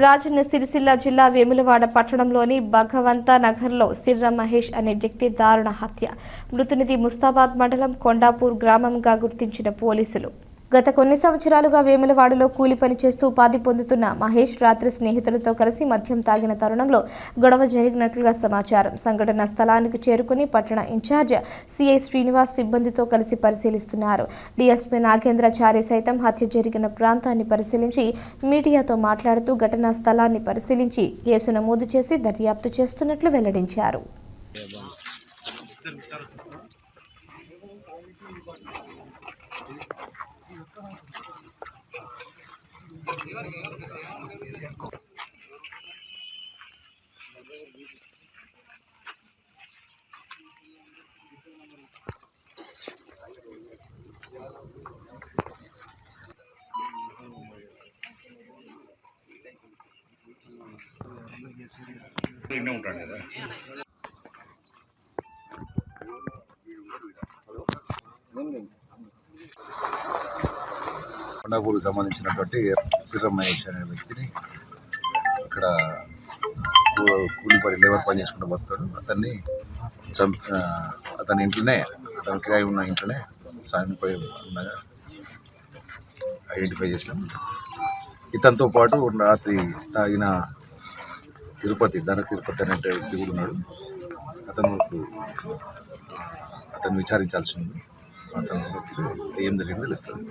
రాజన్న సిరిసిల్ల జిల్లా వేములవాడ పట్టణంలోని భగవంత నగర్లో సిర్ర మహేష్ అనే వ్యక్తి దారుణ హత్య. మృతునిది ముస్తాబాద్ మండలం కొండాపూర్ గ్రామంగా గుర్తించిన పోలీసులు. గత కొన్ని సంవత్సరాలుగా వేములవాడలో కూలి పని చేస్తూ ఉపాధి పొందుతున్న మహేష్ రాత్రి స్నేహితులతో కలిసి మద్యం తాగిన తరుణంలో గొడవ జరిగినట్లుగా సమాచారం. సంఘటన స్థలానికి చేరుకుని పట్టణ ఇన్ఛార్జ్ సిఐ శ్రీనివాస్ సిబ్బందితో కలిసి పరిశీలిస్తున్నారు. డీఎస్పీ నాగేంద్రచారి సైతం హత్య జరిగిన ప్రాంతాన్ని పరిశీలించి మీడియాతో మాట్లాడుతూ ఘటనా స్థలాన్ని పరిశీలించి కేసు నమోదు చేసి దర్యాప్తు చేస్తున్నట్లు వెల్లడించారు. ఉంటాడు కదా. కొండాపూర్కి సంబంధించినటువంటి సిర్ర మహేష్ అనే వ్యక్తిని ఇక్కడ కూలి పని లేబర్ పని చేసుకుంటూ బతాడు. అతని ఇంట్లోనే, అతని కిరాయి ఉన్న ఇంట్లోనే చనిపోయి ఉండగా ఐడెంటిఫై చేసినాం. ఇతనితో పాటు రాత్రి తాగిన తిరుపతి అనే వ్యక్తి కూడా ఉన్నాడు. అతను విచారించాల్సి ఉంది. అతను ఏం జరిగిందో తెలుస్తుంది.